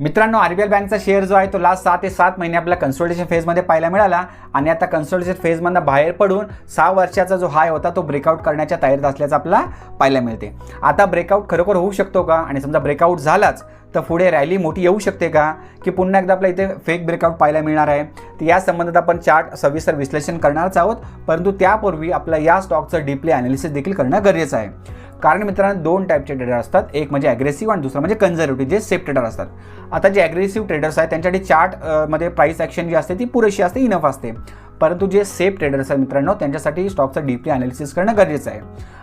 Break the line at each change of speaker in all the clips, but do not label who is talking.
मित्रांनो, आरबीएल बँकचा शेअर जो आहे तो लास्ट 6 ते 7 महिने आपल्या कन्सोलिडेशन फेजमध्ये पाहायला मिळाला आणि आता कन्सोलिडेशन फेजमधून बाहेर पडून 6 वर्षाचा जो हाय होता तो ब्रेकआउट करण्याच्या तयारीत असल्याचं आपल्याला पाहायला मिळते. आता ब्रेकआउट खरोखर होऊ शकतो का, आणि समजा ब्रेकआउट झालाच तर पुढे रॅली मोठी येऊ शकते का, की पुन्हा एकदा आपल्या इथे फेक ब्रेकआउट पाहायला मिळणार आहे. तर या संबंधात आपण चार्ट सविस्तर विश्लेषण करणारच आहोत, परंतु त्यापूर्वी आपल्या या स्टॉकचं डीपली अनालिसिस देखील करणं गरजेचं आहे. कारण मित्रांनो, दोन टाईपचे ट्रेडर असतात, एक म्हणजे ॲग्रेसिव्ह आणि दुसरं म्हणजे कन्झर्वेटिव्ह, जे सेफ ट्रेडर असतात. आता जे ॲग्रेसिव्ह ट्रेडर्स आहेत त्यांच्यासाठी चार्टमध्ये प्राइस ॲक्शन जी असते ती पुरेशी असते, इनफ असते. परंतु जे सेफ ट्रेडर्स आहेत मित्रांनो, त्यांच्यासाठी स्टॉकचं डीपली अनालिसिस करणं गरजेचं आहे.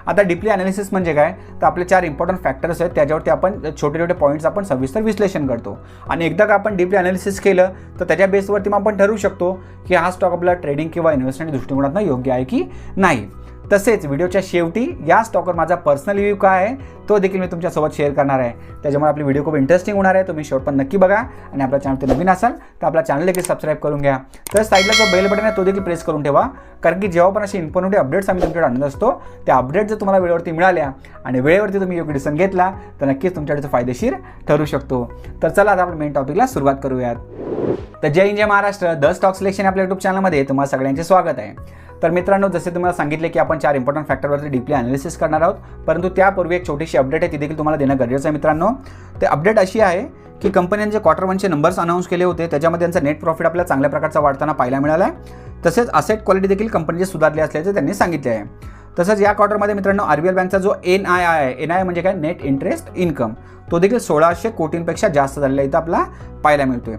आता डीपली अनालिसिस म्हणजे काय, तर आपले 4 इम्पॉर्टंट फॅक्टर्स आहेत, त्याच्यावरती आपण छोटे छोटे पॉईंट्स आपण सविस्तर विश्लेषण करतो. आणि एकदा का आपण डीपली अनालिसिस केलं तर त्याच्या बेसवरती मग आपण ठरवू शकतो की हा स्टॉक आपला ट्रेडिंग किंवा इन्व्हेस्टमेंट दृष्टिकोनातून योग्य आहे की नाही. तसेच व्हिडिओच्या शेवटी या स्टॉकवर माझा पर्सनल रिव्ह्यू काय आहे तो देखील मी तुमच्यासोबत शेअर करणार आहे. त्याच्यामुळे आपली व्हिडिओ खूप इंटरेस्टिंग होणार आहे. तुम्ही शेवट पण नक्की बघा आणि आपल्या चॅनल नवीन असाल तर आपल्या चॅनल देखील सबस्क्राईब करून घ्या. तर साईडला जो बेल बटन आहे तो देखील प्रेस करून ठेवा, कारण की जेव्हा पण असे इन्फॉर्मेटिव्ह अपडेट्स आम्ही तुमच्याकडे आणत असतो त्या अपडेट जर तुम्हाला वेळेवरती मिळाल्या आणि वेळेवरती तुम्ही योग्य डिसिजन घेतला तर नक्कीच तुमच्याकडे फायदेशीर ठरू शकतो. तर चला आता आपण मेन टॉपिकला सुरुवात करूयात. तर जय हिंद जय महाराष्ट्र, द स्टॉक सिलेक्शन आपल्या यूट्यूब चॅनलमध्ये तुम्हाला सगळ्यांचे स्वागत आहे. तर मित्रांनो, जसे तुम्हाला सांगितले की आपण 4 इम्पॉर्टंट फॅक्टरवरती डीपली अनालिसिस करणार आहोत, परंतु त्यापूर्वी एक छोटीशी अपडेट आहे ती देखील तुम्हाला देणं गरजेचं आहे. मित्रांनो, ते अपडेट अशी आहे की कंपन्यांचे क्वार्टर 1चे नंबर्स अनाऊन्स केले होते, त्याच्यामध्ये त्यांचा नेट प्रॉफिट आपल्याला चांगल्या प्रकारचा वाढताना पाहायला मिळाला आहे. तसेच असेट क्वालिटी देखील कंपनीचे सुधारले असल्याचे त्यांनी सांगितले आहे. तसंच या क्वार्टरमध्ये मित्रांनो आरबीएल बँकचा जो NII आहे, NII म्हणजे काय, नेट इंटरेस्ट इन्कम, तो देखील 1600 कोटींपेक्षा जास्त झालेला इथं आपल्याला पाहायला मिळतोय.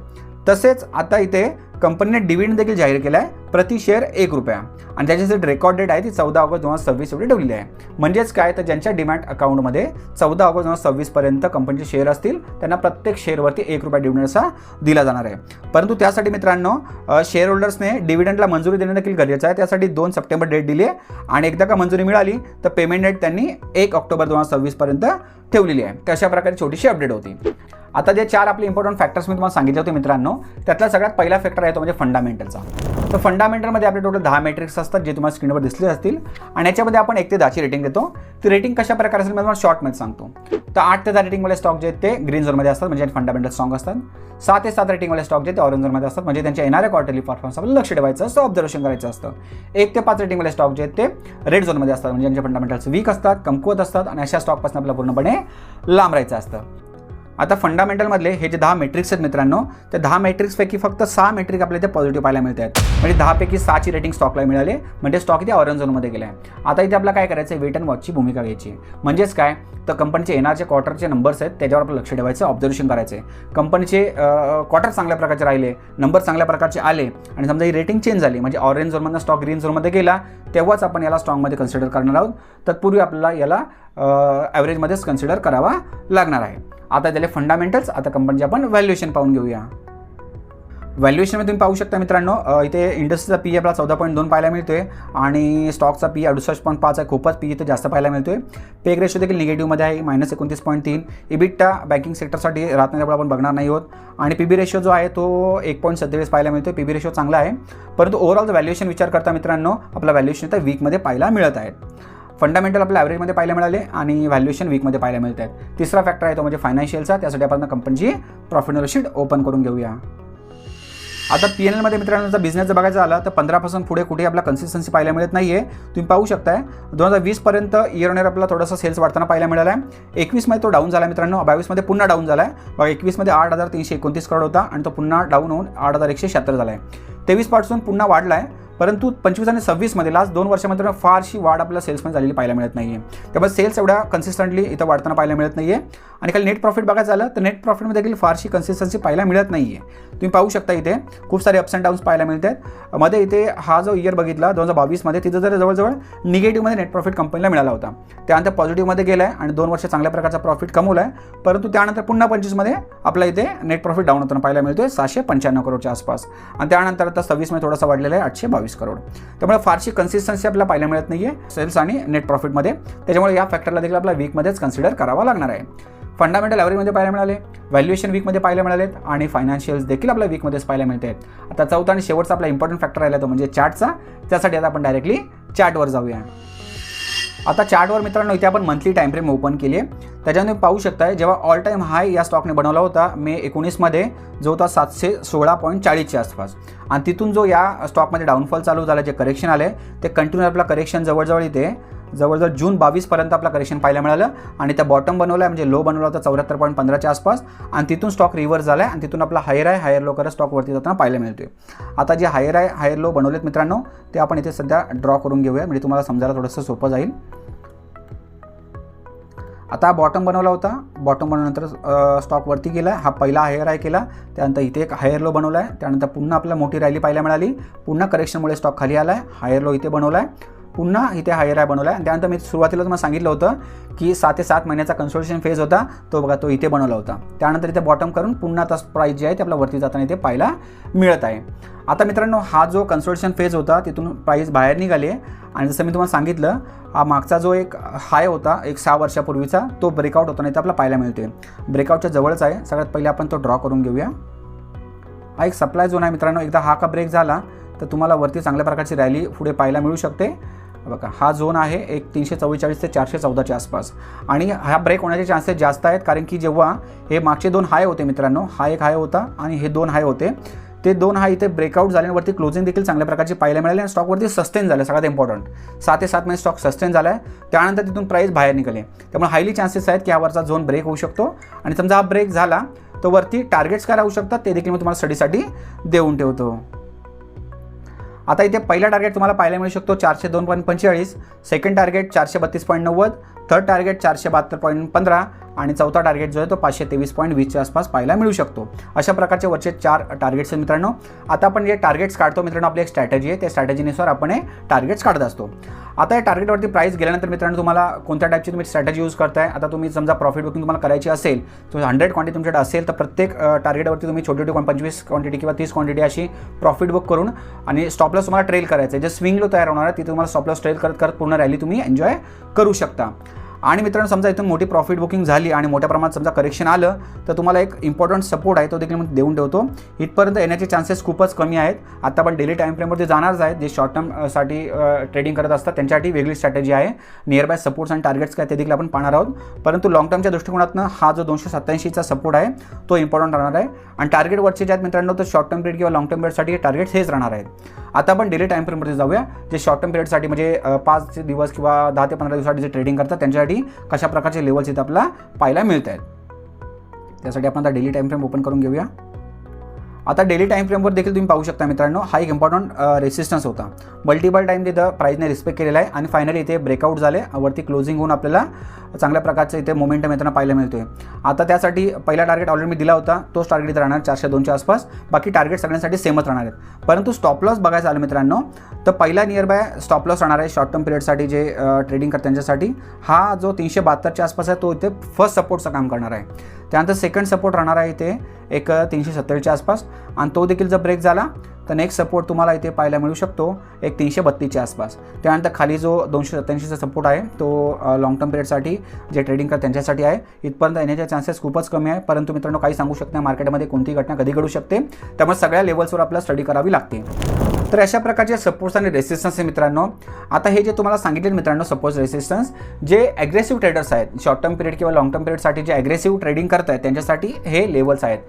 तसेच आता इथे कंपनीने डिव्हिडंड देखील जाहीर केला आहे, प्रति शेअर ₹1 आणि त्याची रेकॉर्ड डेट आहे ती 14 ऑगस्ट 2026 एवढी ठेवलेली आहे. म्हणजेच काय, तर ज्यांच्या डिमॅट अकाउंटमध्ये 14 ऑगस्ट 2026 पर्यंत कंपनीचे शेअर असतील त्यांना प्रत्येक शेअरवरती ₹1 डिव्हिडंड असा दिला जाणार आहे. परंतु त्यासाठी मित्रांनो शेअर होल्डर्सने डिव्हिडंडला मंजुरी देणं देखील गरजेचं आहे. त्यासाठी 2 सप्टेंबर डेट दिली आहे आणि एकदा का मंजुरी मिळाली तर पेमेंट डेट त्यांनी 1 ऑक्टोबर 2026 पर्यंत ठेवलेली आहे. तर अशा प्रकारे छोटीशी अपडेट होती. आता जे 4 आपले इम्पॉर्टंट फॅक्टर्स मी तुम्हाला सांगितले होते मित्रांनो, त्यातला सगळ्यात पहिला फॅक्टर आहे तो म्हणजे फंडामेंटलचा. तर फंडामेंटलमध्ये आपले टोटल 10 मॅट्रिक्स असतात जे तुम्हाला स्क्रीनवर दिसले असतील आणि याच्यामध्ये आपण 1 ते 10ची रेटिंग देतो. ती रेटिंग कशा प्रकारे असेल मी तुम्हाला शॉर्टमध्ये सांगतो. तर 8 ते 10 रेटिंगवाले स्टॉक जे आहेत ते ग्रीन झोनमध्ये असतात, म्हणजे फंडामेंटल स्ट्रॉंग असतात. 6 ते 7 रेटिंगवाले स्टॉक जे ते ऑरेंज झोनमध्ये असतात, म्हणजे त्यांच्या येणाऱ्या क्वार्टरली परफॉर्मन्स आपल्याला लक्ष ठेवायचं असतं, ऑब्झर्वेशन करायचं असतं. 1 ते 5 रेटिंगवाले स्टॉक जे आहेत ते रेड झोनमध्ये असतात, म्हणजे ज्यांचे फंडामेंटल्स वीक असतात, कमकुवत असतात आणि अशा स्टॉकपासून आपल्याला पूर्णपणे लांब राहायचं असतं. आता फंडामेंटलमधले हे जे 10 मेट्रिक्स आहेत मित्रांनो, त्या 10 मेट्रिक्सपैकी फक्त 6 मेट्रिक आपल्या इथे पॉझिटिव्ह पाहायला मिळत आहेत. म्हणजे 10 पैकी 6ची रेटिंग स्टॉकला मिळाली, म्हणजे स्टॉक इथे ऑरेंज झोनमध्ये गेला आहे. आता इथे आपल्याला काय करायचं आहे, वेट अँड वॉचची भूमिका घ्यायची. म्हणजेच काय, तर कंपनीचे येणारचे क्वार्टरचे नंबर्स आहेत त्याच्यावर आपलं लक्ष ठेवायचं, ऑब्झर्वेशन करायचं आहे. कंपनीचे क्वार्टर चांगल्या प्रकारचे राहिले, नंबर चांगल्या प्रकारचे आले आणि समजा ही रेटिंग चेंज झाली, म्हणजे ऑरेंज झोनमधून स्टॉक ग्रीन झोनमध्ये गेला, तेव्हाच आपण याला स्ट्रॉंगमध्ये कन्सिडर करणार आहोत. तत्पूर्वी आपल्याला याला ॲव्हरेजमध्येच कन्सिडर करावा लागणार आहे. आता त्याला फंडामेंटल्स, आता कंपनीचे आपण व्हॅल्युएशन पाहून घेऊया. व्हॅल्युएशनमध्ये तुम्ही पाहू शकता मित्रांनो, इथे इंडस्ट्रीचा पी आपला 14.2 पाहायला मिळतोय आणि स्टॉकचा पी 68.5 आहे, खूपच पी इथे जास्त पाहायला मिळतोय. पे रेशो देखील निगेटिव्हमध्ये आहे, -29.3. इबिटा बँकिंग सेक्टरसाठी राहत नाही, त्यामुळे आपण बघणार नाही आहोत. आणि पीबी रेशो जो आहे तो 1.27 पाहायला मिळतोय. पीबी रेशो चांगला आहे, परंतु ओव्हरऑल व्हॅल्युएशन विचार करता मित्रांनो आपला व्हॅल्युएशन तर वीकमध्ये पाहायला मिळत आहेत. फंडामेंटल आपल्या ॲव्हरेजमध्ये पाहायला मिळाले आणि व्हॅल्युएशन वीकमध्ये पाहायला मिळत आहेत. तिसरा फॅक्टर आहे तो म्हणजे फायनान्शियलचा, त्यासाठी आपण कंपनीची profit and loss sheet open करून घेऊया. आता PNLमध्ये मित्रांनो जर बिझनेस जर बघायचं झाला तर 15% पुढे कुठे आपला कन्सिस्टन्सी पाहायला मिळत नाही आहे. तुम्ही पाहू शकताय 2020 पर्यंत इयर ऑन इयर आपल्याला थोडासा सेल्स वाढताना पाहायला मिळाला आहे. 21मध्ये तो डाऊन झाला मित्रांनो, 22मध्ये पुन्हा डाऊन झाला आहे. बघा 21मध्ये 8,329 करोड होता आणि तो पुन्हा डाऊन होऊन 8,176 झाला आहे. 23 पासून पुन्हा वाढला आहे, परंतु 25 आणि 26मध्ये लास्ट 2 वर्षामध्ये फारशी वाढ आपल्याला सेल्समध्ये झालेली पाहायला मिळत नाही आहे. त्यामुळे सेल्स एवढ्या कन्सिस्टंटली इथं वाढताना पाहायला मिळत नाही आहे. आणि खाली नेट प्रॉफिट बघायचं झालं तर नेट प्रॉफिटमध्ये देखील फारशी कन्सिस्टन्सी पाहायला मिळत नाही आहे. तुम्ही पाहू शकता इथे खूप सारे अप्स अँड डाऊन्स पाहायला मिळत आहेत. मध्ये इथे हा जो इयर बघितला 2022मध्ये तिथं जर जवळजवळ निगेटिव्हमध्ये नेट प्रॉफिट कंपनीला मिळाला होता, त्यानंतर पॉझिटिव्हमध्ये गेला आहे आणि 2 वर्ष चांगल्या प्रकारचा प्रॉफिट कमवला आहे. परंतु त्यानंतर पुन्हा 25मध्ये आपल्या इथे नेट प्रॉफिट डाऊन होताना पाहायला मिळतोय 795 करोडच्या आसपास आणि त्यानंतर आता 26मध्ये थोडासा वाढलेला आहे 822 करोड. त्यामुळे फारशी कन्सिस्टन्सी आपल्याला पाहायला मिळत नाही आहे सेल्स आणि नेट प्रॉफिटमध्ये. त्याच्यामुळे या फॅक्टरला देखील आपला वीकमध्येच कन्सिडर करावा लागणार आहे. फंडामेंटल ॲव्हरेजमध्ये पाहायला मिळाले, व्हॅल्युएशन वीकमध्ये पाहायला मिळालेत आणि फायनान्शियल्स देखील आपल्या वीकमध्येच पाहायला मिळत आहेत. आता चौथा आणि शेवटचा आपला इम्पॉर्टंट फॅक्टर राहिला तो म्हणजे चार्टचा. त्यासाठी आता आपण डायरेक्टली चार्टवर जाऊया. आता चार्टवर मित्रांनो इथे आपण मंथली टाइम फ्रेम ओपन केली आहे. त्याच्यामध्ये तुम्ही पाहू शकताय जेव्हा ऑल टाईम हाय या स्टॉकने बनवला होता मे 19 मध्ये, जो होता 716.40च्या आसपास, आणि तिथून जो या स्टॉकमध्ये डाऊनफॉल चालू झाला, जे करेक्शन आले ते कंटिन्यू आपला करेक्शन जवळजवळ इथे जवळजवळ जून 22 पर्यंत आपला करेक्शन पाहायला मिळालं, आणि त्या बॉटम बनवला म्हणजे लो बनवला होता 74.15च्या आसपास, आणि तिथून स्टॉक रिव्हर्स झाला आहे आणि तिथून आपला हायर लो करत स्टॉक वरती जाताना पाहायला मिळतोय. आता जे हायर लो बनवलेत मित्रांनो ते आपण इथे सध्या ड्रॉ करून घेऊया, म्हणजे तुम्हाला समजायला थोडंसं सोपं जाईल. आता बॉटम बनवला होता, बॉटम बनवल्यानंतर स्टॉक वरती गेला, हा पहिला हायर हाय केला, त्यानंतर इथे एक हायर लो बनवला आहे, त्यानंतर पुन्हा आपल्याला मोठी रॅली पाहायला मिळाली, पुन्हा करेक्शनमुळे स्टॉक खाली आला आहे, हायर लो इथे बनवला आहे, पुन्हा इथे हायर हाय बनवला आहे, आणि त्यानंतर मी सुरुवातीला तुम्हाला सांगितलं होतं की 6 ते 7 महिन्याचा कन्सोलिडेशन फेज होता, तो बघा तो इथे बनवला होता. त्यानंतर इथे बॉटम करून पुन्हा आता प्राईस जे आहे ते आपल्या वरती जाताना इथे पाहायला मिळत आहे. आता मित्रांनो हा जो कन्सोलिडेशन फेज होता तिथून प्राईस बाहेर निघाली आहे, आणि जसं मी तुम्हाला सांगितलं हा मागचा जो एक हाय होता एक 6 वर्षापूर्वीचा तो ब्रेकआउट होता, नाही तर आपल्याला पाहायला मिळतोय ब्रेकआउटच्या जवळच आहे. सगळ्यात पहिले आपण तो ड्रॉ करून घेऊया. हा एक सप्लाय झोन आहे मित्रांनो, एकदा हा का ब्रेक झाला तर तुम्हाला वरती चांगल्या प्रकारची रॅली पुढे पाहायला मिळू शकते. बघा हा झोन आहे एक 344 ते 414च्या आसपास, आणि हा ब्रेक होण्याचे चान्सेस जास्त आहेत, कारण की जेव्हा हे मागचे 2 हाय होते मित्रांनो, हा एक हाय होता आणि हे 2 हाय होते, ते 2 हाय इथे ब्रेकआउट झाल्यावरती क्लोजिंग देखील चांगल्या प्रकारची पाहायला मिळाली, आणि स्टॉकवरती सस्टेन झालं. सगळ्यात इम्पॉर्टंट 6 ते 7 महिने स्टॉक सस्टेन झाला आहे, त्यानंतर तिथून प्राईस बाहेर निघाले, त्यामुळे हायली चान्सेस आहेत की यावरचा झोन ब्रेक होऊ शकतो, आणि समजा हा ब्रेक झाला तर वरती टार्गेट्स काय राहू शकतात ते देखील मी तुम्हाला स्टडीसाठी देऊन ठेवतो. आता इथे पहिला टार्गेट तुम्हाला पाहायला मिळू शकतो 402.45, सेकंड टार्गेट 432.90, थर्ड टार्गेट 472.15, आणि चौथा टार्गेट जो आहे तो 523.20च्या आसपास पाहायला मिळू शकतो. अशा प्रकारचे वरचे 4 टार्गेट्स आहेत मित्रांनो. आता आपण जे टार्गेट्स काढतो मित्रांनो, आपली एक स्ट्रॅटेजी आहे, त्या स्ट्रॅटेजीनुसार आपण हे टार्गेट्स काढत असतो. आता या टार्गेटवरती प्राईस गेल्यानंतर मित्रांनो तुम्हाला कोणत्या टाईपची तुम्ही स्ट्रॅटेजी यूज करताय. आता तुम्ही समजा प्रॉफिट बुकिंग तुम्हाला करायची असेल, तर 100 क्वांटिटी तुमच्याकडे असेल तर प्रत्येक टार्गेटवरती तुम्ही छोटी 25 क्वांटिटी किंवा 30 क्वांटिटी अशी प्रॉफिट बुक करून, आणि स्टॉप लॉस तुम्हाला ट्रेल करायचं आहे, जे स्विंग लो तयार होणार आहे तिथे तुम्हाला स्टॉप लॉस ट्रेल करत करत पूर्ण रॅली तुम्ही एन्जॉय करू शकता. आणि मित्रांनो समजा इथून मोठी प्रॉफिट बुकिंग झाली आणि मोठ्या प्रमाणात समजा करेक्शन आलं तर तुम्हाला एक इम्पॉर्टंट सपोर्ट आहे तो देखील मी देऊन ठेवतो. इथपर्यंत येण्याचे चान्सेस खूपच कमी आहेत. आता आपण डेली टाईम फ्रेमवरती जाणारच आहेत, जे शॉर्ट टर्मसाठी ट्रेडिंग करत असतात त्यांच्यासाठी वेगळी स्ट्रॅटेजी आहे. नियर बाय सपोर्ट्स आणि टार्गेट्स काय ते देखील आपण पाहणार आहोत, परंतु लॉंग टर्मच्या दृष्टिकोनातून हा जो 287चा सपोर्ट आहे तो इम्पॉर्टंट राहणार आहे. आणि टार्गेटवरचे जे आहेत मित्रांनो तर शॉर्ट टर्म पिरियड किंवा लॉंग टर्म पिरियडसाठी टार्गेट्स हेच राहणार आहेत. आता आपण डेली टाईम फ्रेमवरती जाऊया, जे शॉर्ट टर्म पिरियडसाठी म्हणजे 5 दिवस किंवा 10 ते 15 दिवसासाठी जे ट्रेडिंग करतात त्यांच्यासाठी कशा प्रकारचे लेवल्स इथे आपल्याला पाहायला मिळत आहेत. त्यासाठी आपण आता डेली टाईम फ्रेम ओपन करून घेऊया. आता डेली टाईम फ्रेमवर देखील तुम्ही पाहू शकता मित्रांनो, हा एक इम्पॉर्टंट रेसिस्टन्स होता. मल्टिपल टाईम तिथं प्राईसने रिस्पेक्ट केलेला आहे आणि फायनली इथे ब्रेकआउट झाले, वरती क्लोजिंग होऊन आपल्याला चांगल्या प्रकारचं इथे मोमेंटम येताना पाहायला मिळतोय. आता त्यासाठी पहिला टार्गेट ऑलरेडी मी दिला होता, तोच टार्गेट इथे राहणार 402च्या आसपास. बाकी टार्गेट सगळ्यांसाठी सेमच राहणार आहेत. परंतु स्टॉप लॉस बघायचं आलं मित्रांनो तर पहिला नियर बाय स्टॉप लॉस राहणार आहे शॉर्ट टर्म पिरियडसाठी जे ट्रेडिंग करतात त्यांच्यासाठी. हा जो 372च्या आसपास आहे तो इथे फर्स्ट सपोर्टचं काम करणार आहे. त्यानंतर सेकंड सपोर्ट राहणार आहे इथे एक 370च्या आसपास, आणि तो देखील जर ब्रेक झाला तर नेक्स्ट सपोर्ट तुम्हाला इथे पाहायला मिळू शकतो एक 332च्या आसपास. त्यानंतर खाली जो 287चा सपोर्ट आहे तो लॉंग टर्म पिरियडसाठी जे ट्रेडिंग करतात त्यांच्यासाठी आहे. इथपर्यंत येण्याचे चान्सेस खूपच कमी आहे, परंतु मित्रांनो काही सांगू शकत नाही, मार्केटमध्ये कोणती घटना कधी घडू शकते, त्यामुळे सगळ्या लेवल्सवर आपल्याला स्टडी करावी लागते. तर अशा प्रकारचे सपोर्ट्स आणि रेसिस्टन्स आहे मित्रांनो. आता हे जे तुम्हाला सांगितले मित्रांनो सपोर्ट रेसिस्टन्स, जे ॲग्रेसिव्ह ट्रेडर्स आहेत शॉर्ट टर्म पिरियड किंवा लॉंग टर्म पिरियडसाठी जे ॲग्रेसिव्ह ट्रेडिंग करत आहेत त्यांच्यासाठी हे लेवल्स आहेत.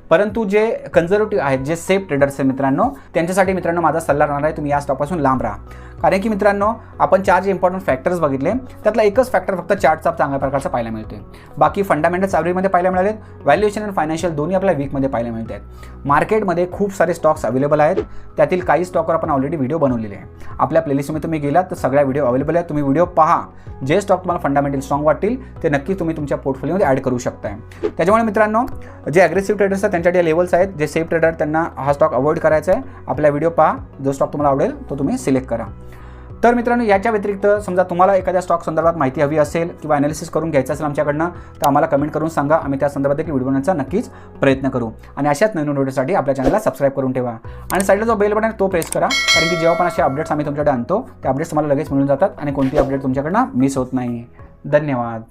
परंतु जे कन्झर्वेटिव्ह आहेत जे सेफ ट्रेडर्स आहेत मित्रांनो त्यांच्यासाठी मित्रांनो माझा सल्ला राहणार आहे तुम्ही या स्टॉकपासून लांब राहा. कारण की मित्रांनो आपण 4 जे इम्पॉर्टंट फॅक्टर्स बघितले त्यातला एकच फॅक्टर फक्त चार्टचा चांगल्या प्रकारचा पाहायला मिळतोय. बाकी फंडामेंटल्स ॲव्हरेजमध्ये पाहायला मिळालेत, व्हॅल्युएशन आणि फायनान्शियल दोन्ही आपल्या वीकमध्ये पाहायला मिळत आहेत. मार्केटमध्ये खूप सारे स्टॉक्स अवेलेबल आहेत, त्यातील काही स्टॉकवर आपण ऑलरेडी व्हिडिओ बनवलेले आहे. आपल्या प्लेलिस्टमध्ये तुम्ही गेलात तर सगळ्या व्हिडिओ अवेलेबल आहेत, तुम्ही व्हिडिओ पहा. जे स्टॉक तुम्हाला फंडामेंटल स्ट्रॉंग वाटतील ते नक्की तुम्ही तुमच्या पोर्टफोलिओमध्ये ॲड करू शकता. त्याच्यामुळे मित्रांनो जे ॲग्रेसिव्ह ट्रेडर्स आहेत त्यांच्यासाठी लेवल्स आहेत, जे सेफ ट्रेडर त्यांना हा स्टॉक अवॉइड करायचा आहे. आपला व्हिडिओ पहा, जो स्टॉक तुम्हाला आवडेल तो तुम्ही सिलेक्ट करा. तर मित्रांनो याच्या व्यतिरिक्त समजा तुम्हाला एखाद्या स्टॉक संदर्भात माहिती हवी असेल किंवा ॲनालिसिस करून घ्यायचं असेल आमच्याकडनं तर आम्हाला कमेंट करून सांगा, आम्ही त्या संदर्भात एक व्हिडिओ बनवण्याचा नक्कीच प्रयत्न करू. आणि अशाच नवीन व्हिडिओसाठी आपल्या चॅनलला सबस्क्राईब करून ठेवा आणि साईडला जो बेल बटन आहे तो प्रेस करा, कारण की जेव्हा पण असे अपडेट्स आम्ही तुमच्याकडे आणतो ते अपडेट्स तुम्हाला लगेच मिळून जातात आणि कोणती अपडेट तुमच्याकडनं मिस होत नाही. धन्यवाद.